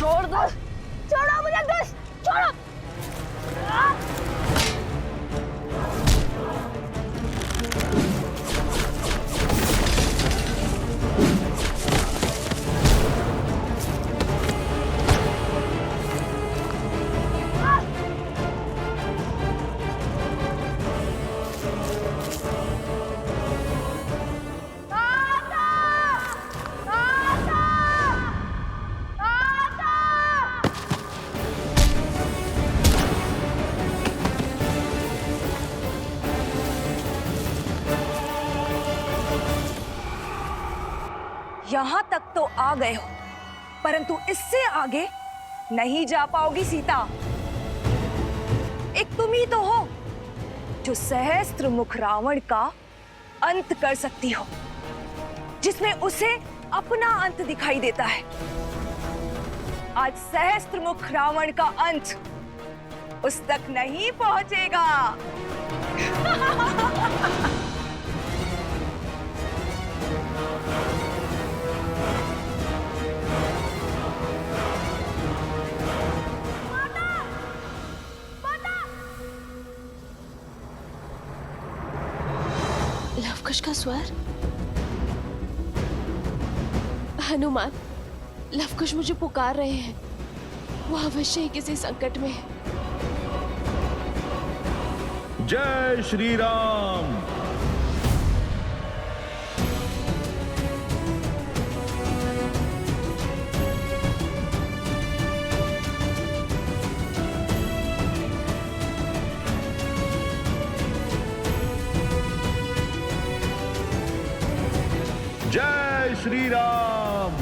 छोड़ दो, छोड़ो मुझे दुष्ट, छोड़ो। यहां तक तो आ गए हो, परंतु इससे आगे नहीं जा पाओगी सीता। एक तुम ही तो हो जो सहस्त्र मुख रावण का अंत कर सकती हो, जिसमें उसे अपना अंत दिखाई देता है। आज सहस्त्र मुख रावण का अंत उस तक नहीं पहुंचेगा। लवकुश का स्वर। हनुमान, लवकुश मुझे पुकार रहे हैं। वो अवश्य ही किसी संकट में है। जय श्री राम। जय श्री राम।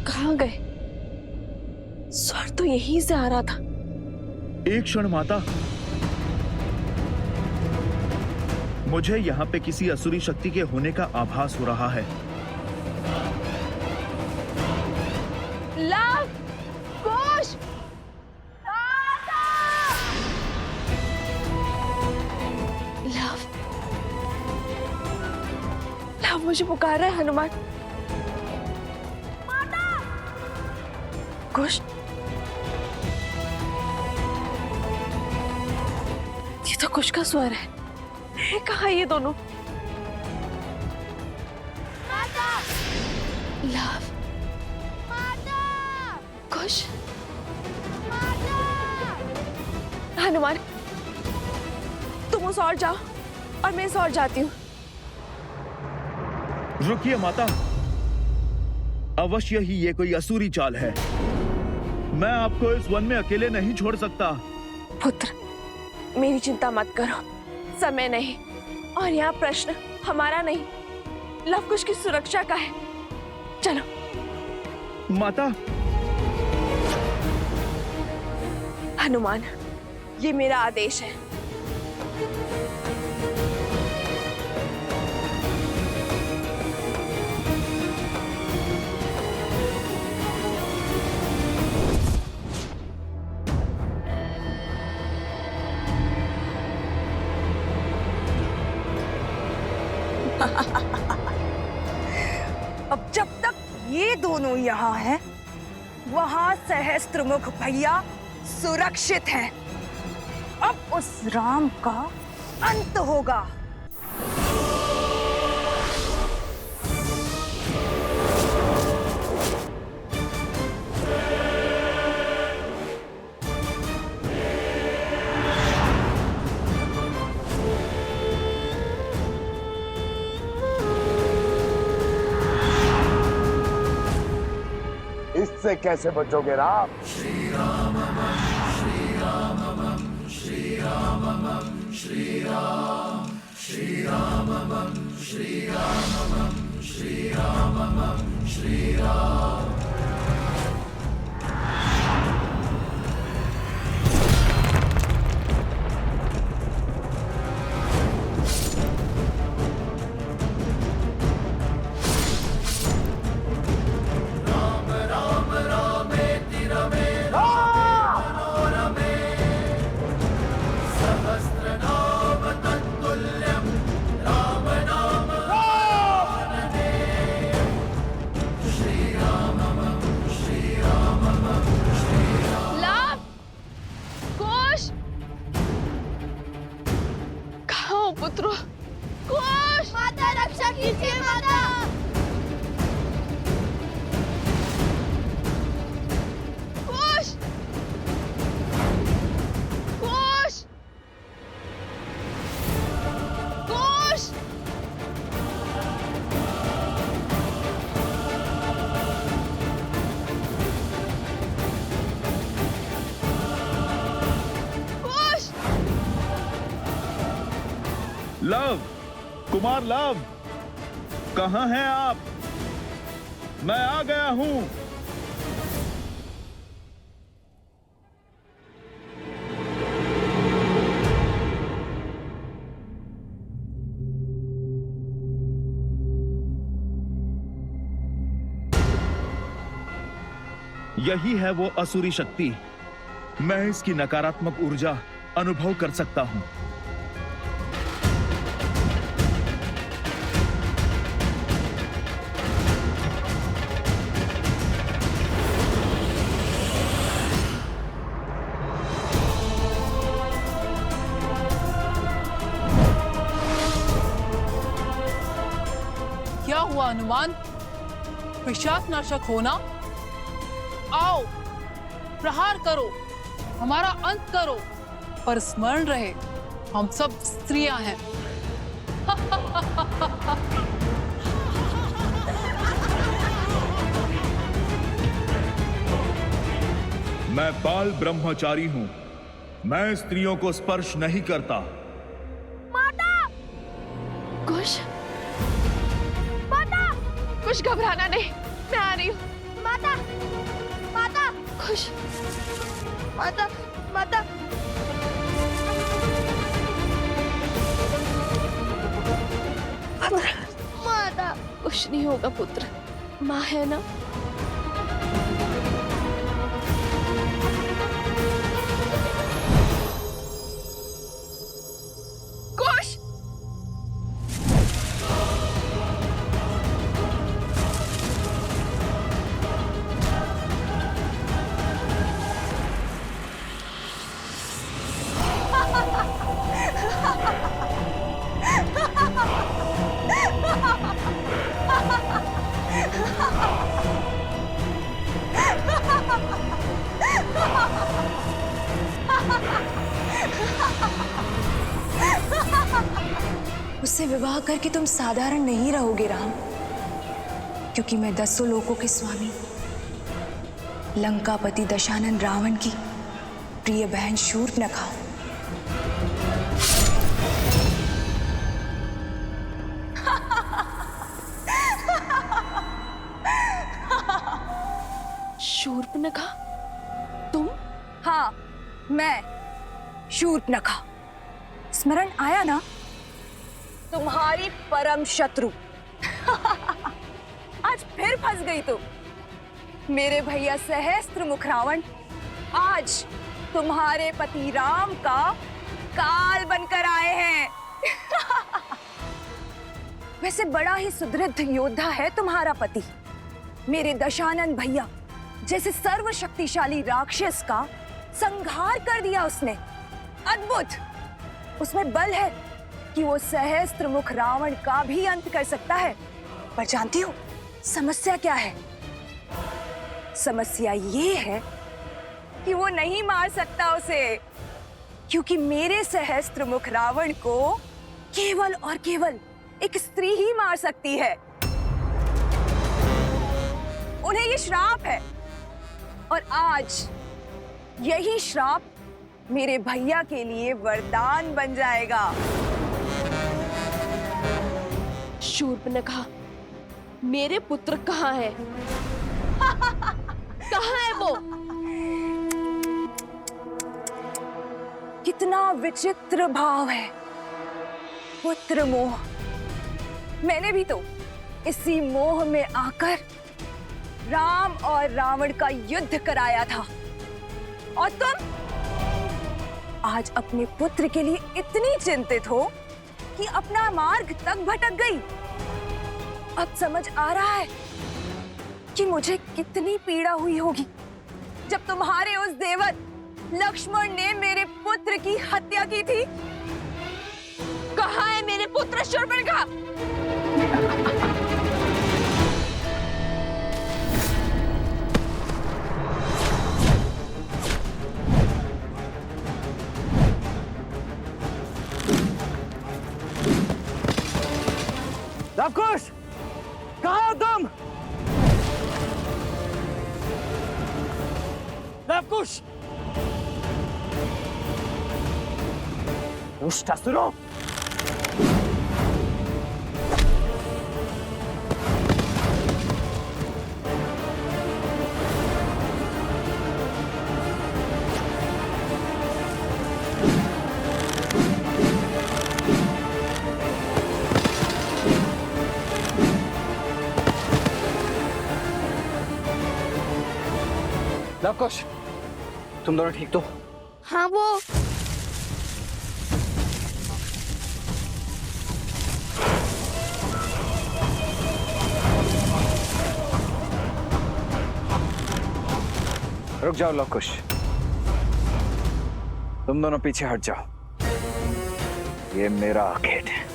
कहाँ गए? स्वर तो यहीं से आ रहा था। एक क्षण माता, मुझे यहाँ पे किसी असुरी शक्ति के होने का आभास हो रहा है। लव कुश, लव, लव मुझे पुकार रहा है। हनुमान, कुश, ये तो कुश का स्वर है। कहाँ ये दोनों? लव, कुश, हनुमान, तुम उस ओर जाओ और मैं इस ओर जाती हूँ। रुकिए माता, अवश्य ही ये कोई असुरी चाल है। मैं आपको इस वन में अकेले नहीं छोड़ सकता। पुत्र, मेरी चिंता मत करो, समय नहीं और यहाँ प्रश्न हमारा नहीं, लवकुश की सुरक्षा का है। चलो। माता। हनुमान, ये मेरा आदेश है। अब जब तक ये दोनों यहाँ हैं, वहां सहस्त्रमुख भैया सुरक्षित हैं। अब उस राम का अंत होगा। इससे कैसे बचोगे राम? श्री राम श्री राम श्री राम श्री राम श्री राम श्री राम श्री राम श्री राम। श्री राम लव, कुमार लव, कहाँ हैं आप? मैं आ गया हूं। यही है वो असुरी शक्ति। मैं इसकी नकारात्मक ऊर्जा अनुभव कर सकता हूं। क्या हुआ हनुमान? पिशाच नाशक होना? आओ, प्रहार करो, हमारा अंत करो, पर स्मरण रहे हम सब स्त्रियां हैं। मैं बाल ब्रह्मचारी हूं। मैं स्त्रियों को स्पर्श नहीं करता। कुश, कुछ घबराना नहीं, मैं आ रही हूँ। माता, माता, खुश, माता, माता। माता, कुछ नहीं होगा पुत्र, माँ है ना। कुश, उससे विवाह करके तुम साधारण नहीं रहोगे राम, क्योंकि मैं 10 लोकों के स्वामी लंकापति दशानन रावण की प्रिय बहन शूर्पणखा हूं। शूर्पणखा, तुम? हाँ, मैं शूर्पणखा। स्मरण आया ना? तुम्हारी परम शत्रु। आज फिर फंस गई तुम। मेरे भैया सहस्त्रमुख रावण आज तुम्हारे पति राम का काल बनकर आए हैं। वैसे बड़ा ही सुदृढ़ योद्धा है तुम्हारा पति। मेरे दशानन भैया जैसे सर्वशक्तिशाली राक्षस का संहार कर दिया उसने। अद्भुत। उसमें बल है कि वो सहस्त्रमुख रावण का भी अंत कर सकता है। पर जानती हो समस्या क्या है? समस्या ये है कि वो नहीं मार सकता उसे, क्योंकि मेरे सहस्त्रमुख रावण को केवल और केवल एक स्त्री ही मार सकती है। उन्हें ये श्राप है, और आज यही श्राप मेरे भैया के लिए वरदान बन जाएगा। शूर्पणखा, मेरे पुत्र कहाँ है? कहाँ है वो? कितना विचित्र भाव है, पुत्र मोह। मैंने भी तो इसी मोह में आकर राम और रावण का युद्ध कराया था, और तुम आज अपने पुत्र के लिए इतनी चिंतित हो कि अपना मार्ग तक भटक गई। अब समझ आ रहा है कि मुझे कितनी पीड़ा हुई होगी जब तुम्हारे उस देवत लक्ष्मण ने मेरे पुत्र की हत्या की थी। कहाँ है मेरे पुत्र शूर्पणखा? लवकुश, कहाँ हो तुम? लवकुश, दुष्ट असुरों, लवकुश, तुम दोनों ठीक तो? हाँ वो रुक जाओ लवकुश, तुम दोनों पीछे हट जाओ। ये मेरा आखेट है।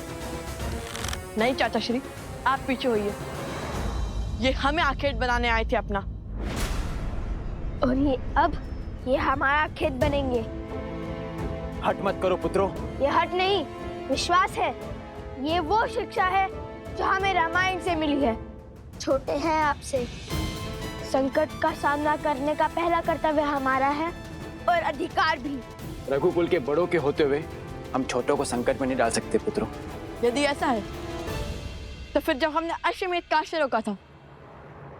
नहीं चाचा श्री, आप पीछे होइए। ये हमें आखेट बनाने आए थे अपना। और ये हमारा खेत बनेंगे। हट मत करो पुत्रों। ये हट नहीं, विश्वास है। ये वो शिक्षा है जो हमें रामायण से मिली है। छोटे हैं आपसे, संकट का सामना करने का पहला कर्तव्य हमारा है और अधिकार भी। रघुकुल के बड़ों के होते हुए हम छोटों को संकट में नहीं डाल सकते पुत्रों। यदि ऐसा है तो फिर जब हमने अश्वमेध काष्य रोका था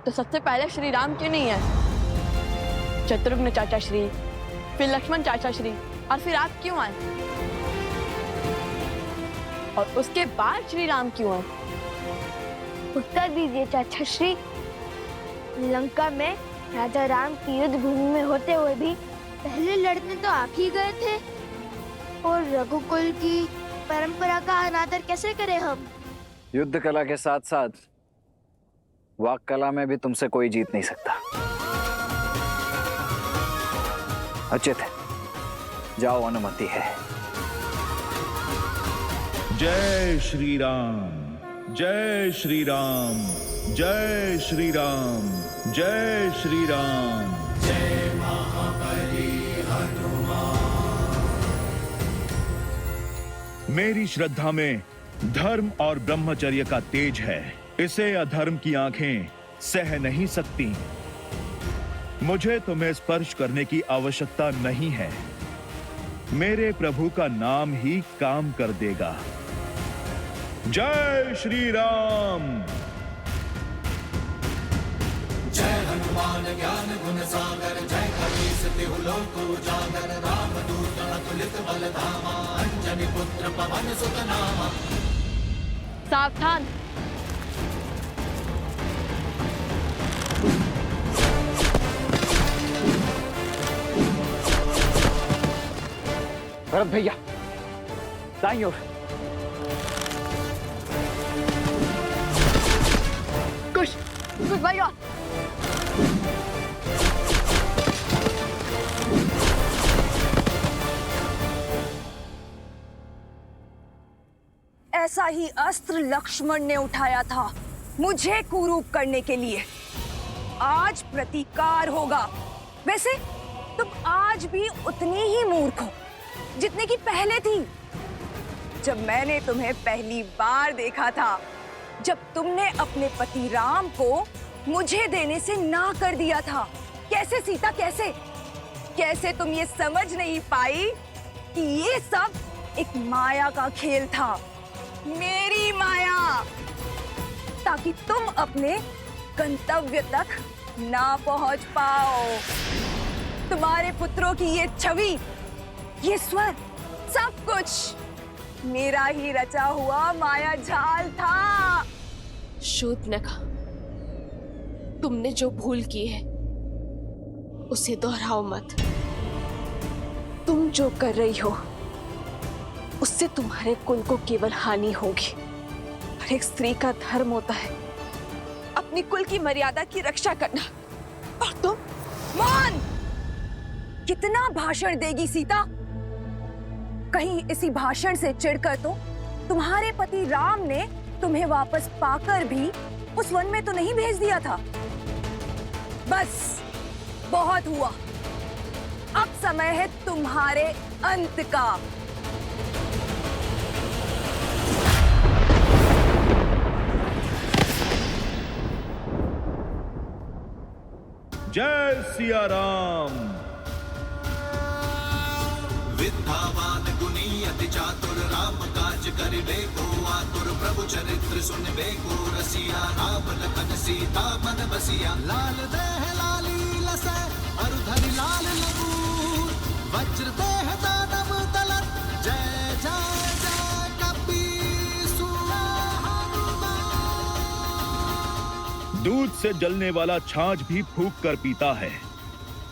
तो सबसे पहले श्री राम क्यों नहीं है? शत्रुघ्न चाचा श्री, फिर लक्ष्मण चाचा श्री, और फिर आप क्यों आए? और उसके बाद श्री राम क्यों आए? उत्तर दीजिए चाचा श्री। लंका में राजा राम की युद्ध भूमि में होते हुए भी पहले लड़ने तो आप ही गए थे, और रघुकुल की परंपरा का अनादर कैसे करें हम? युद्ध कला के साथ साथ वाक कला में भी तुमसे कोई जीत नहीं सकता। उचित है, जाओ, अनुमति है। जय श्री राम, जय श्री राम, जय श्री राम, जय श्री राम। जय महाबली हनुमान। मेरी श्रद्धा में धर्म और ब्रह्मचर्य का तेज है। इसे अधर्म की आंखें सह नहीं सकती। मुझे तुम्हें स्पर्श करने की आवश्यकता नहीं है। मेरे प्रभु का नाम ही काम कर देगा। जय श्री राम। जय हनुमान ज्ञान गुण सागर, जय कपीस तिहु लोक उजागर, रामदूत अतुलित बल धामा, अंजनी पुत्र पवन सुत नामा। सावधान! भरत भैया, दाईं ओर। कुश भैया, ऐसा ही अस्त्र लक्ष्मण ने उठाया था मुझे कुरूप करने के लिए। आज प्रतिकार होगा। वैसे तुम आज भी उतनी ही मूर्ख हो जितने की पहले थी। जब मैंने तुम्हें पहली बार देखा था, जब तुमने अपने पति राम को मुझे देने से ना कर दिया था। कैसे सीता, कैसे तुम ये समझ नहीं पाई कि ये सब एक माया का खेल था, मेरी माया, ताकि तुम अपने गंतव्य तक ना पहुंच पाओ। तुम्हारे पुत्रों की ये छवि, ये स्वर, सब कुछ मेरा ही रचा हुआ माया जाल था। शूर्पणखा, तुमने जो भूल की है उसे दोहराओ मत। तुम जो कर रही हो उससे तुम्हारे कुल को केवल हानि होगी। हर एक स्त्री का धर्म होता है अपनी कुल की मर्यादा की रक्षा करना। और तुम मौन! कितना भाषण देगी सीता? कहीं इसी भाषण से चिढ़कर तो तुम्हारे पति राम ने तुम्हें वापस पाकर भी उस वन में तो नहीं भेज दिया था। बस बहुत हुआ। अब समय है तुम्हारे अंत का। जय सिया राम। विद्यावान गुणी अति चातुर, राम काज करिबे को आतुर, प्रभु चरित्र सुनबे को रसिया, राम लखन सीता मन बसिया। लाल देह लाली लसै अरु धरि लाल लगूर, वज्र देह दानव तलत, जय जय जय कपीसु हनुमान। दूध से जलने वाला छाछ भी फूंक कर पीता है,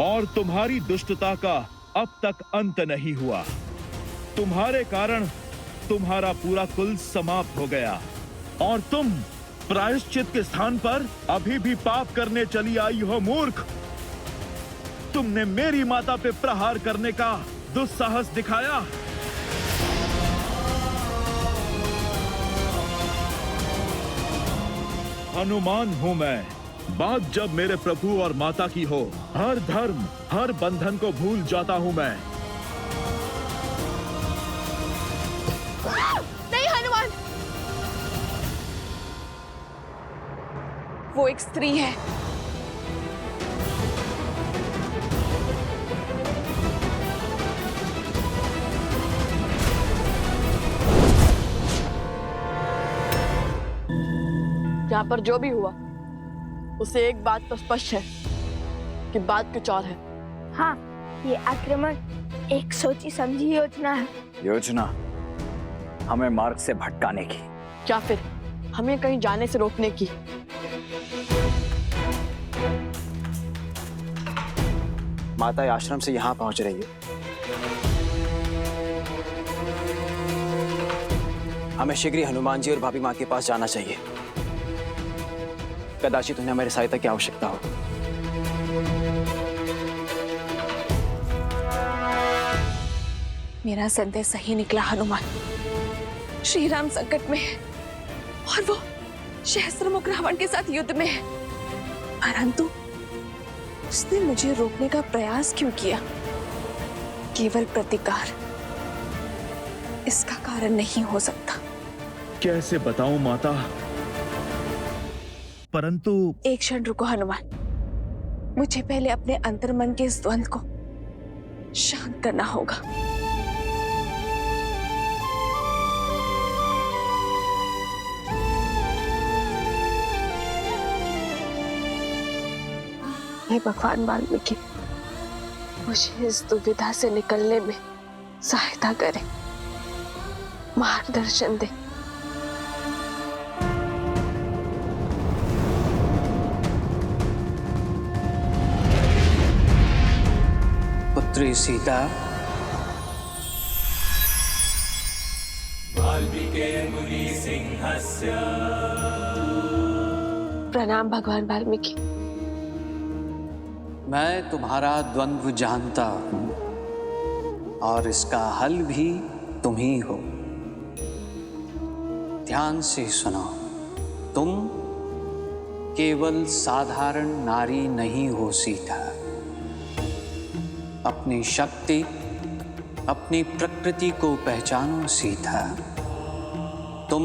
और तुम्हारी दुष्टता का अब तक अंत नहीं हुआ। तुम्हारे कारण तुम्हारा पूरा कुल समाप्त हो गया और तुम प्रायश्चित के स्थान पर अभी भी पाप करने चली आई हो मूर्ख। तुमने मेरी माता पे प्रहार करने का दुस्साहस दिखाया। हनुमान हूं मैं। बात जब मेरे प्रभु और माता की हो, हर धर्म हर बंधन को भूल जाता हूं मैं। नहीं हनुमान, वो एक स्त्री है। यहाँ पर जो भी हुआ उसे एक बात तो स्पष्ट है कि बात कुछ और है। हाँ, ये आक्रमण एक सोची समझी योजना है। योजना हमें मार्ग से भटकाने की, क्या फिर हमें कहीं जाने से रोकने की? माता आश्रम से यहाँ पहुंच रही है। हमें शीघ्र ही हनुमान जी और भाभी माँ के पास जाना चाहिए। कदाचित उन्हें हमारी सहायता की आवश्यकता हो। मेरा संदेश सही निकला हनुमान। श्री राम संकट में है और वो सहस्त्रमुख रावण के साथ युद्ध में है, परंतु उसने मुझे रोकने का प्रयास क्यों किया? केवल प्रतिकार इसका कारण नहीं हो सकता। कैसे बताऊं माता, परंतु एक क्षण रुको हनुमान, मुझे पहले अपने अंतर्मन के इस द्वंद्व को शांत करना होगा। हे भगवान वाल्मीकि, मुझे इस दुविधा से निकलने में सहायता करें, मार्गदर्शन दे। पुत्री सीता, प्रणाम भगवान वाल्मीकि। मैं तुम्हारा द्वंद्व जानता हूं और इसका हल भी तुम ही हो। ध्यान से सुनो, तुम केवल साधारण नारी नहीं हो सीता। अपनी शक्ति, अपनी प्रकृति को पहचानो सीता। तुम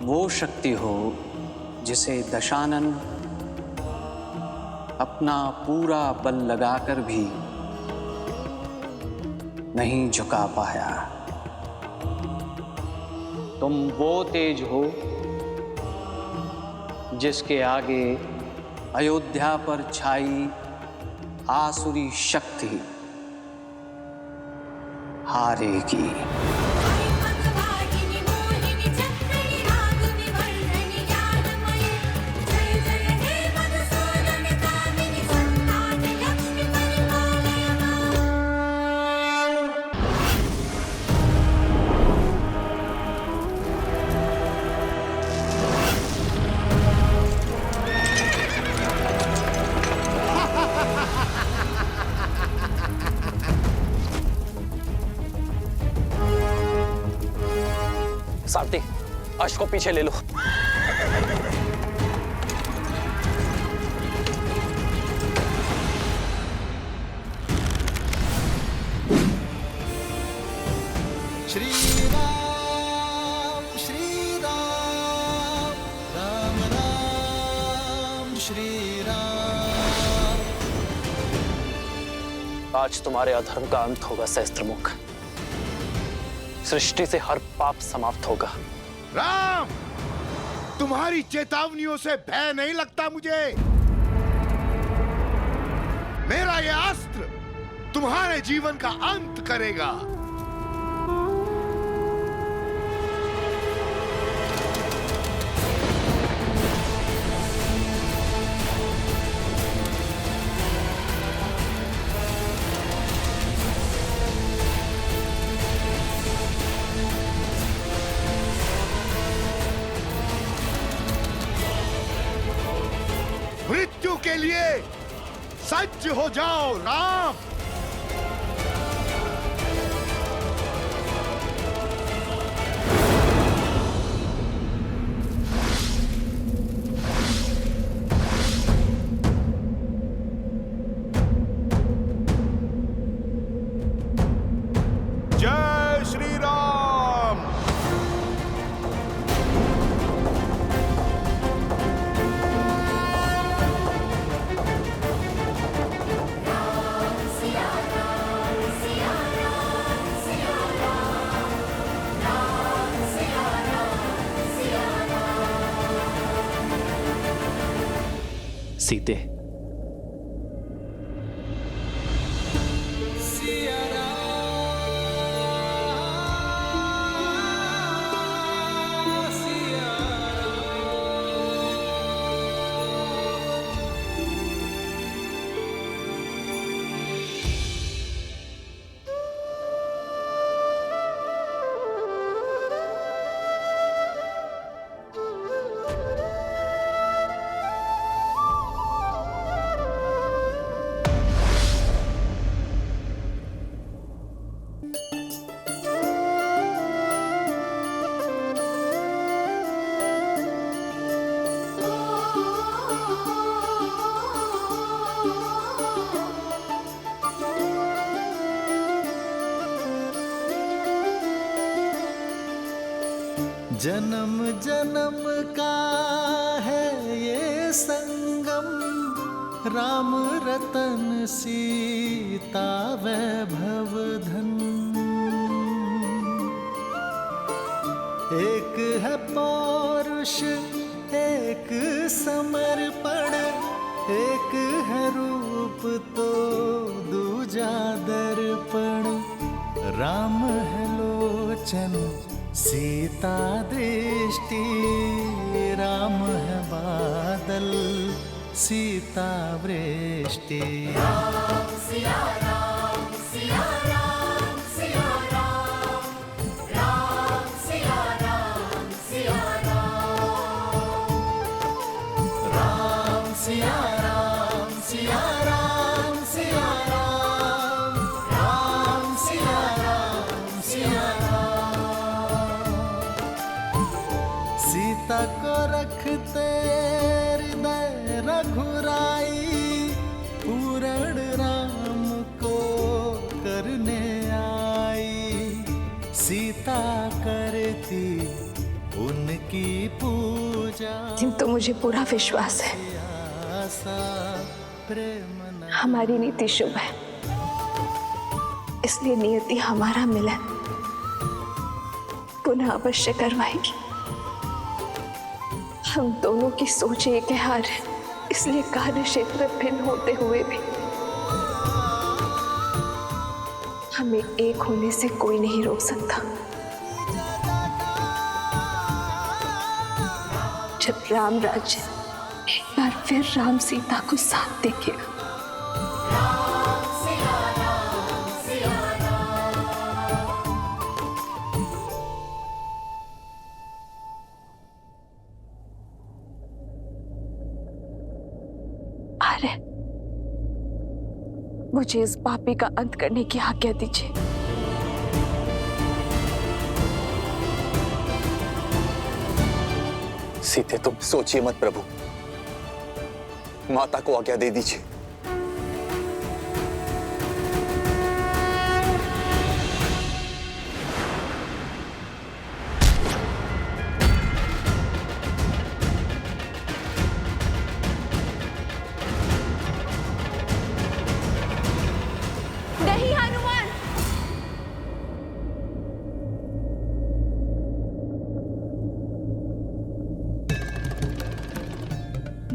वो शक्ति हो जिसे दशानन अपना पूरा बल लगाकर भी नहीं झुका पाया। तुम वो तेज हो जिसके आगे अयोध्या पर छाई आसुरी शक्ति हारेगी। सारथी, अश्व को पीछे ले लो। श्री राम राम राम श्री राम। आज तुम्हारे अधर्म का अंत होगा सहस्त्रमुख। सृष्टि से हर पाप समाप्त होगा। राम, तुम्हारी चेतावनियों से भय नहीं लगता मुझे। मेरा यह अस्त्र तुम्हारे जीवन का अंत करेगा। मृत्यु के लिए सज्ज हो जाओ राम। जय श्री राम। सीते, जन्म जन्म का है ये संगम, राम रतन सीता वैभव धन। एक है पौरुष एक समर्पण, एक है रूप तो दूजा दर्पण। राम है लोचन सीता दृष्टि, राम है बादल सीता वृष्टि। राम सिया राम सिया राम सिया राम, राम सिया राम सिया राम, राम सिया राम सिया राम सिया राम, राम सिया राम सिया राम। सीता को रखते हृदय रघुराई, पूर्ण राम को करने आई। सीता करती उनकी पूजा, किंतु मुझे पूरा विश्वास है प्रेम हमारी नीति शुभ है, इसलिए नियति हमारा मिलन पुनः अवश्य करवाएगी। हम दोनों की सोच एक है हार है, इसलिए कार्य क्षेत्र भिन्न होते हुए भी हमें एक होने से कोई नहीं रोक सकता। जब राम राज्य एक बार फिर राम सीता को साथ देखेगा, आर्य मुझे इस पापी का अंत करने की आज्ञा दीजिए। सीते, तुम सोचिए मत प्रभु, माता को आज्ञा दे दीजिए। नहीं हनुमान,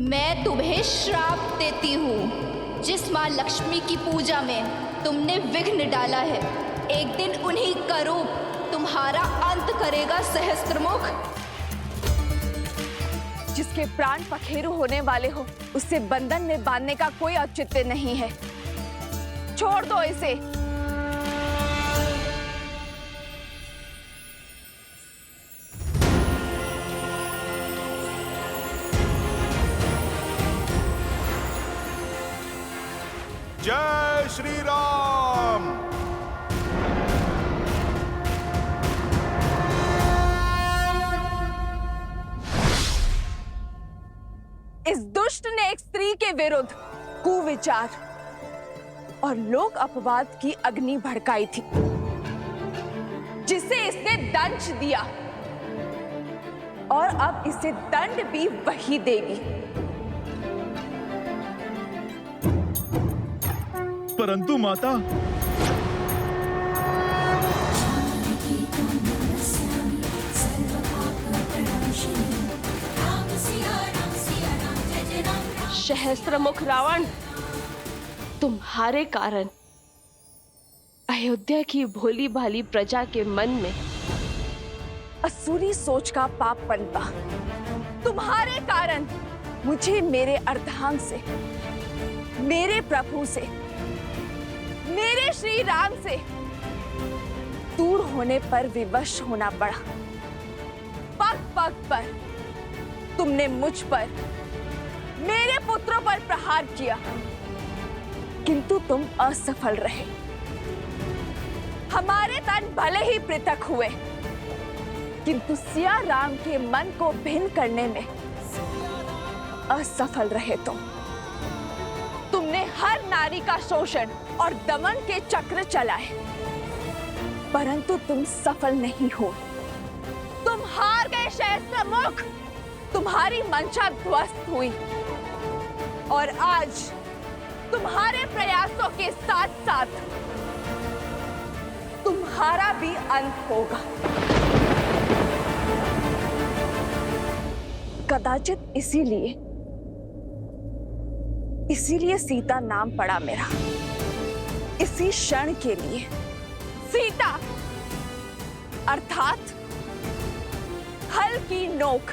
मैं तुम्हें श्राप देती हूँ। जिस माँ लक्ष्मी की पूजा में तुमने विघ्न डाला है, एक दिन उन्हीं का रूप तुम्हारा अंत करेगा सहस्त्रमुख। जिसके प्राण पखेरु होने वाले हो, उसे बंधन में बांधने का कोई औचित्य नहीं है। छोड़ दो इसे। जय श्री राम। इस दुष्ट ने एक स्त्री के विरुद्ध कुविचार और लोक अपवाद की अग्नि भड़काई थी, जिसे इसने दंश दिया और अब इसे दंड भी वही देगी। परंतु माता, सहस्त्रमुख रावण, तुम्हारे कारण अयोध्या की भोली भाली प्रजा के मन में असुरी सोच का पाप पनपा। तुम्हारे कारण मुझे मेरे अर्धांग से, मेरे प्रभु से, मेरे श्री राम से दूर होने पर विवश होना पड़ा। पग पग पर तुमने मुझ पर, मेरे पुत्रों पर प्रहार किया, किंतु तुम असफल रहे। हमारे तन भले ही पृथक हुए, किंतु सिया राम के मन को भिन्न करने में असफल रहे तुमने हर नारी का शोषण और दमन के चक्र चलाए, परंतु तुम सफल नहीं हो। तुम हार गए सहस्त्रमुख, तुम्हारी मंशा ध्वस्त हुई और आज तुम्हारे प्रयासों के साथ साथ तुम्हारा भी अंत होगा। कदाचित इसीलिए सीता नाम पड़ा मेरा। इसी क्षण के लिए सीता अर्थात हल की नोक,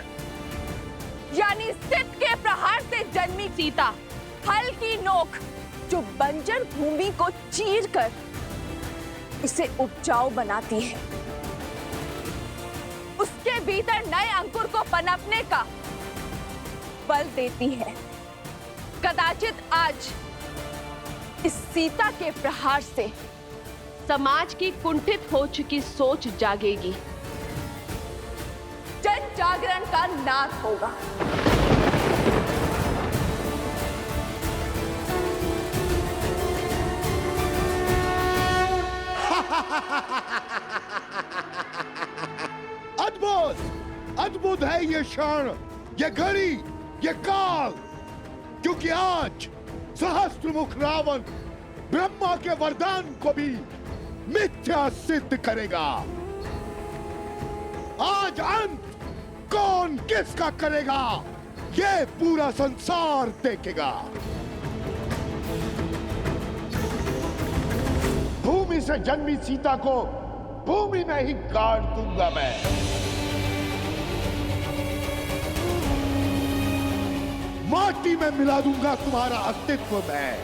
यानी सिद्ध के प्रहार से जन्मी सीता, हल की नोक जो बंजर भूमि को चीरकर उसे उपजाऊ बनाती है, उसके भीतर नए अंकुर को पनपने का बल देती है। कदाचित आज इस सीता के प्रहार से समाज की कुंठित हो चुकी सोच जागेगी, जन जागरण का नाद होगा। अद्भुत, अद्भुत है ये क्षण, ये घड़ी, ये काल, क्योंकि आज सहस्त्रमुख रावण ब्रह्मा के वरदान को भी मिथ्या सिद्ध करेगा। आज अंत कौन किसका करेगा, ये पूरा संसार देखेगा। भूमि से जन्मी सीता को भूमि में ही गाड़ दूंगा मैं। माटी में मिला दूंगा तुम्हारा अस्तित्व में।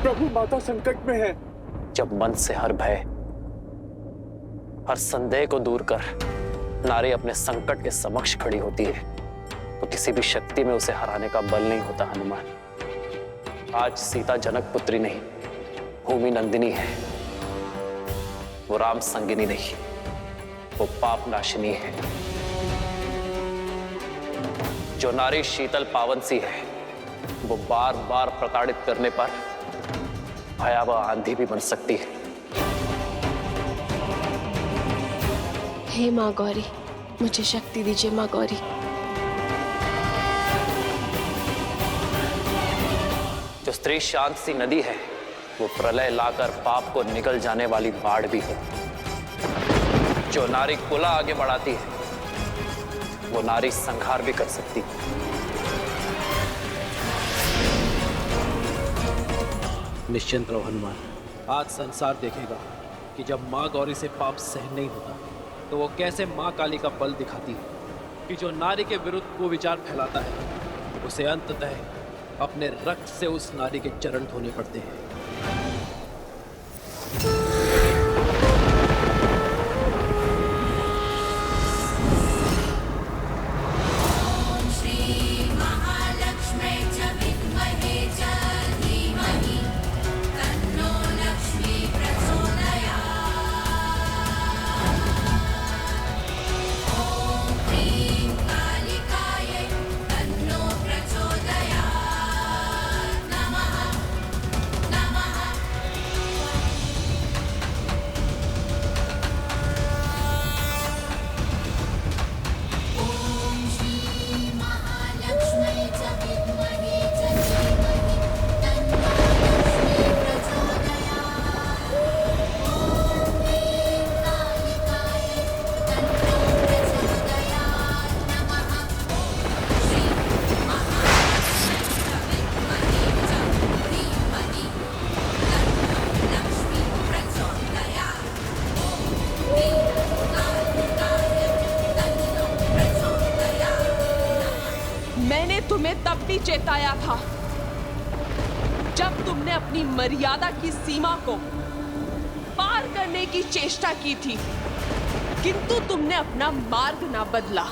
प्रभु, माता संकट में है। जब मन से हर भय, हर संदेह को दूर कर नारी अपने संकट के समक्ष खड़ी होती है, तो किसी भी शक्ति में उसे हराने का बल नहीं होता। हनुमान, आज सीता जनक पुत्री नहीं, भूमि नंदिनी है। वो राम संगिनी नहीं, वो पाप नाशिनी है। जो नारी शीतल पावन सी है, वो बार बार प्रताड़ित करने पर भयावह आंधी भी बन सकती है। हे माँ गौरी, मुझे शक्ति दीजिए माँ गौरी। जो स्त्री शांत सी नदी है, वो प्रलय लाकर पाप को निगल जाने वाली बाढ़ भी है। जो नारी कुला आगे बढ़ाती है, वो नारी संहार भी कर सकती है। निश्चिंत रहो हनुमान, आज संसार देखेगा कि जब माँ गौरी से पाप सहन नहीं होता तो वो कैसे माँ काली का बल दिखाती है कि जो नारी के विरुद्ध को विचार फैलाता है उसे अंततः अपने रक्त से उस नारी के चरण धोने पड़ते हैं। मैंने तुम्हें तब भी चेताया था जब तुमने अपनी मर्यादा की सीमा को पार करने की चेष्टा की थी, किंतु तुमने अपना मार्ग ना बदला।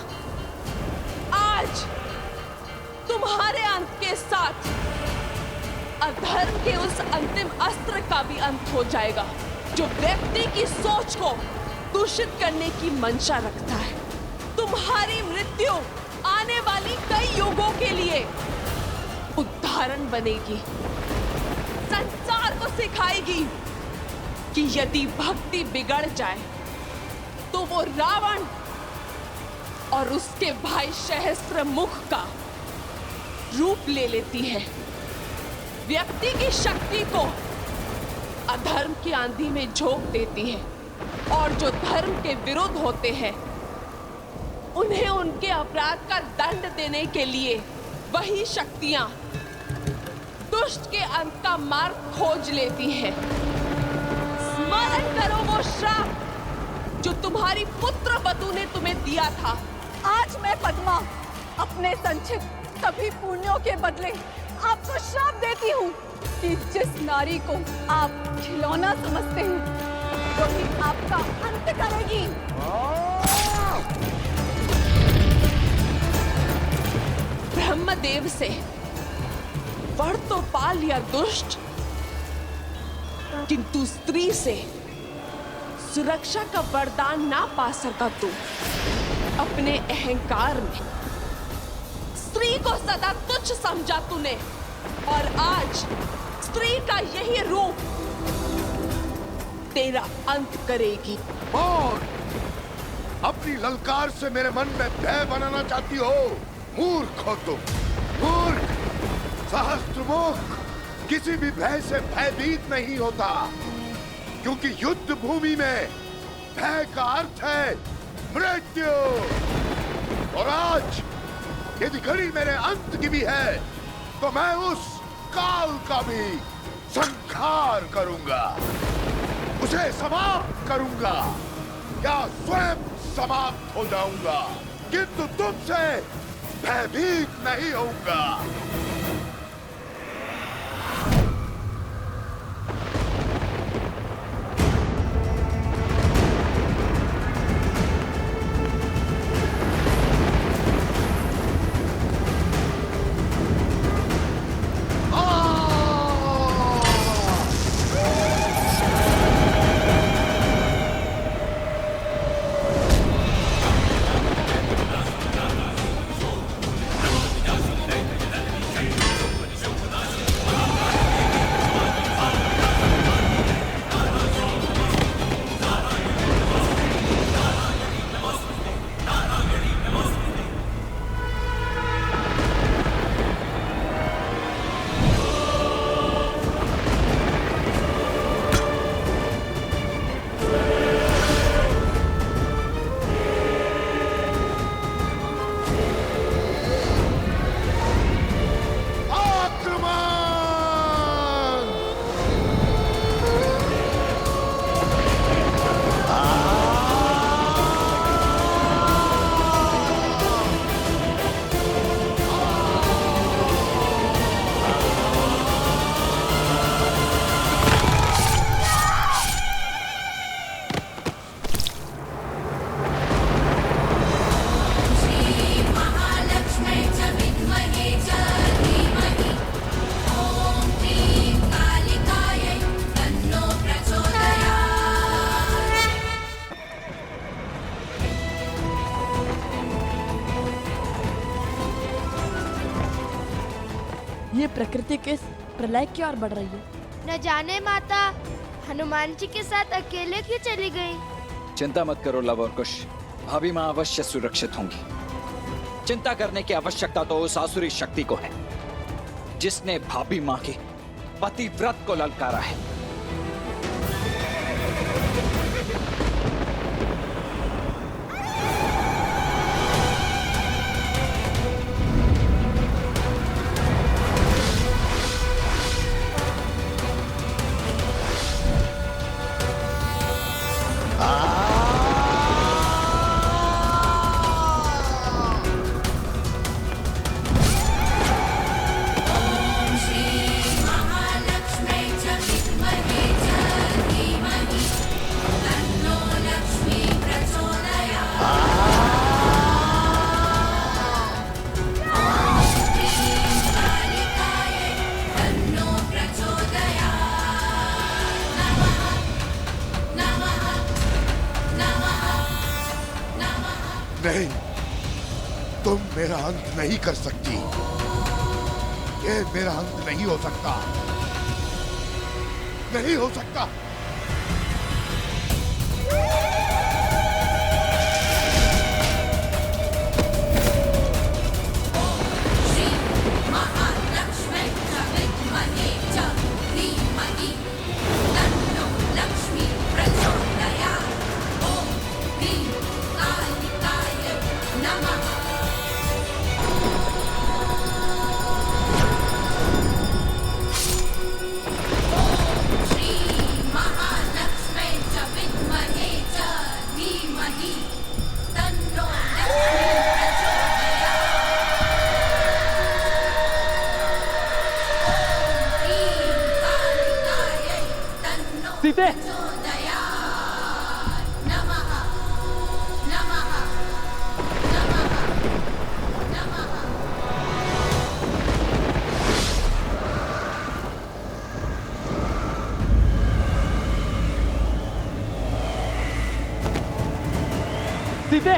आज तुम्हारे अंत के साथ अधर्म के उस अंतिम अस्त्र का भी अंत हो जाएगा जो व्यक्ति की सोच को दूषित करने की मंशा रखता है। तुम्हारी मृत्यु आने वाली कई युगों के लिए उदाहरण बनेगी, संसार को सिखाएगी कि यदि भक्ति बिगड़ जाए तो वो रावण और उसके भाई सहस्त्रमुख का रूप ले लेती है। व्यक्ति की शक्ति को अधर्म की आंधी में झोंक देती है और जो धर्म के विरुद्ध होते हैं उन्हें उनके अपराध का दंड देने के लिए वही शक्तियां दुष्ट के अंत का मार्ग खोज लेती हैं। स्मरण करो वो श्राप जो तुम्हारी पुत्र वधु ने तुम्हें दिया था। आज मैं पद्मा अपने संचित सभी पुण्यों के बदले आपको श्राप देती हूँ कि जिस नारी को आप खिलौना समझते हैं वही आपका अंत करेगी। ब्रह्मदेव से वर तो पा लिया दुष्ट, किंतु स्त्री से सुरक्षा का वरदान ना पा सका तू। अपने अहंकार में स्त्री को सदा तुच्छ समझा तूने और आज स्त्री का यही रूप तेरा अंत करेगी। और अपनी ललकार से मेरे मन में भय बनाना चाहती हो? मूर्ख हो तुम, मूर्ख। सहस्त्रमुख किसी भी भय से भयभीत नहीं होता, क्योंकि युद्ध भूमि में भय का अर्थ है मृत्यु। और आज यदि घड़ी मेरे अंत की भी है तो मैं उस काल का भी संहार करूंगा, उसे समाप्त करूंगा या स्वयं समाप्त हो जाऊंगा, किंतु तुमसे भयभीत नहीं होऊंगा। ये प्रकृति के प्रलय की ओर बढ़ रही है। न जाने माता हनुमान जी के साथ अकेले क्यों चली गई। चिंता मत करो लव और कुश, भाभी माँ अवश्य सुरक्षित होंगी। चिंता करने की आवश्यकता तो उस आसुरी शक्ति को है जिसने भाभी माँ के पतिव्रत को ललकारा है। नहीं, तुम मेरा अंत नहीं कर सकती। ये मेरा अंत नहीं हो सकता, नहीं हो सकता। सीते, सीते,